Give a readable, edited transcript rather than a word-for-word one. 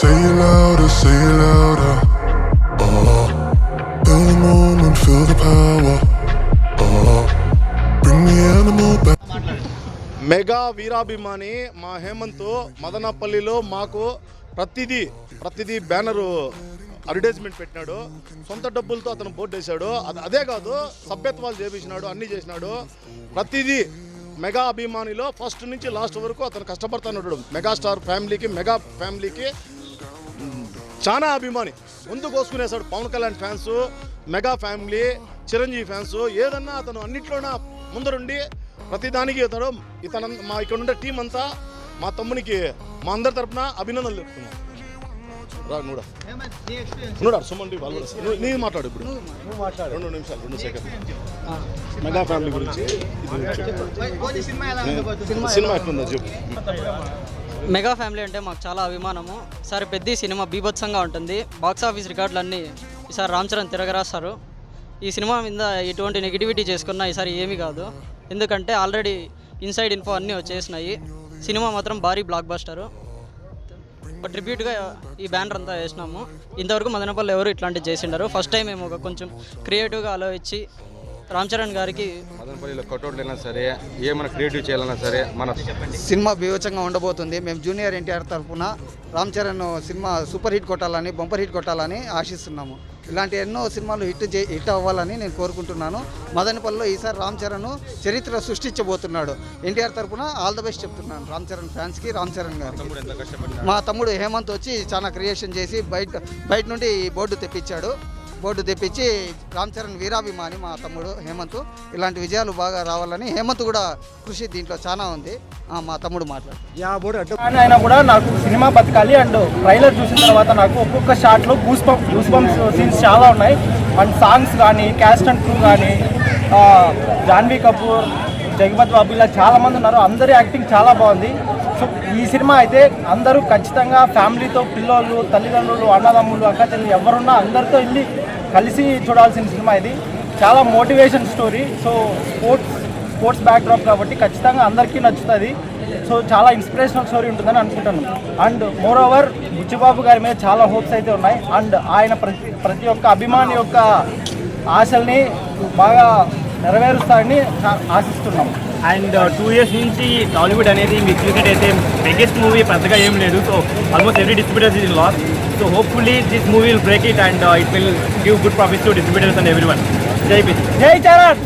Say it louder, say it louder. Feel the moment, feel the power. Bring the animal back. Mega వీరాభిమాని మా హేమంత్ మదనపల్లిలో మాకు ప్రతిదీ banner advertisement పెట్టినాడు. సొంత డబ్బులతో అతను బోర్డు వేశాడు. అదే కాదు, సభ్యత్వాలు చేపించినాడు, అన్నీ చేసినాడు. ప్రతిదీ మెగా అభిమానిలో ఫస్ట్ నుంచి లాస్ట్ వరకు అతను కష్టపడుతున్నాడు. మెగాస్టార్ ఫ్యామిలీకి, మెగా ఫ్యామిలీకి చాలా అభిమాని. ముందు కోసుకునేసాడు. Pawan Kalyan fans, mega family, Chiranjeevi fans, ఏదన్నా అతను అన్నింటిలోనే ముందరుండి ప్రతిదానికి ఇతను మా ఇక్కడ ఉండే టీం అంతా మా తమ్మునికి మా అందరి తరపున అభినందనలు చెప్తున్నాం. సుమన్ నీ మాట్లాడు ఇప్పుడు. 2 నిమిషాలు 2 సెకండ్. మెగా ఫ్యామిలీ గురించి సినిమా ఎట్లుందో చెప్పు. మెగా ఫ్యామిలీ అంటే మాకు చాలా అభిమానము. ఈసారి పెద్ద సినిమా బీభత్సంగా ఉంటుంది. బాక్సాఫీస్ రికార్డులన్నీ ఈసారి రామ్ చరణ్ తిరగరాస్తారు. ఈ సినిమా మీద ఎటువంటి నెగిటివిటీ చేసుకున్నా ఈసారి ఏమీ కాదు. ఎందుకంటే ఆల్రెడీ ఇన్సైడ్ ఇన్ఫో అన్నీ వచ్చేసినాయి. సినిమా మాత్రం భారీ బ్లాక్ బస్టరు. ట్రిబ్యూట్గా ఈ బ్యానర్ అంతా వేసినాము. ఇంతవరకు మదనపల్లి ఎవరు ఇట్లాంటివి చేసిండారు. ఫస్ట్ టైం మేము కొంచెం క్రియేటివ్గా ఆలోచించి రామ్ చరణ్ గారికి మదనపల్లిలో కట్అవుట్లు అయినా సరే, ఏమైనా క్రియేటివ్ చేయాలన్నా సరే మన సినిమా బీభత్సంగా ఉండబోతుంది. మేము జూనియర్ ఎన్టీఆర్ తరఫున Ram Charan cinema super hit కొట్టాలని, బంపర్ హిట్ కొట్టాలని ఆశిస్తున్నాము. ఇలాంటి ఎన్నో సినిమాలు హిట్ అవ్వాలని నేను కోరుకుంటున్నాను. మదనపల్లిలో ఈసారి రామ్ చరణ్ చరిత్ర సృష్టించబోతున్నాడు. ఎన్టీఆర్ తరఫున ఆల్ ద బెస్ట్ చెప్తున్నాను రామ్ చరణ్ ఫ్యాన్స్కి, రామ్ చరణ్ గారికి. మా తమ్ముడు హేమంత్ వచ్చి చాలా క్రియేషన్ చేసి బయట నుండి బోర్డు తెప్పించి రామ్ చరణ్ వీరాభిమాని మా తమ్ముడు హేమంత్. ఇలాంటి విజయాలు బాగా రావాలని హేమంత్ కూడా కృషి దీంట్లో చాలా ఉంది. మా తమ్ముడు మాట్లాడు. అయినా కూడా నాకు సినిమా బతకాలి. అండ్ ట్రైలర్ చూసిన తర్వాత నాకు ఒక్కొక్క షాట్లో గూస్ బంప్స్ సీన్స్ చాలా ఉన్నాయి. అండ్ సాంగ్స్ కానీ, క్యాస్ట్ అండ్ క్రూ కానీ, జాన్వీ కపూర్, జగపత్ బాబు, ఇలా చాలామంది ఉన్నారు. అందరి యాక్టింగ్ చాలా బాగుంది. సో ఈ సినిమా అయితే అందరూ ఖచ్చితంగా ఫ్యామిలీతో, పిల్లలు, తల్లిదండ్రులు, అన్నదమ్ములు, అక్క చెల్లి ఎవరున్నా అందరితో వెళ్ళి కలిసి చూడాల్సిన సినిమా ఇది. చాలా motivation story. So sports backdrop కాబట్టి ఖచ్చితంగా అందరికీ నచ్చుతుంది. సో చాలా ఇన్స్పిరేషనల్ స్టోరీ ఉంటుందని అనుకుంటున్నాను. అండ్ మోర్ ఓవర్ బుచ్చిబాబు గారి మీద చాలా హోప్స్ అయితే ఉన్నాయి. అండ్ ఆయన ప్రతి ఒక్క అభిమాని యొక్క ఆశల్ని బాగా నెరవేరుస్తారని ఆశిస్తున్నాం. అండ్ 2 years నుంచి టాలీవుడ్ అనేది మీకు క్రికెట్ అయితే బిగ్గెస్ట్ మూవీ పెద్దగా ఏం లేదు. So almost every distributors is loss. So hopefully this movie will break it and it will give good profits to distributors and everyone. జై చరణ్.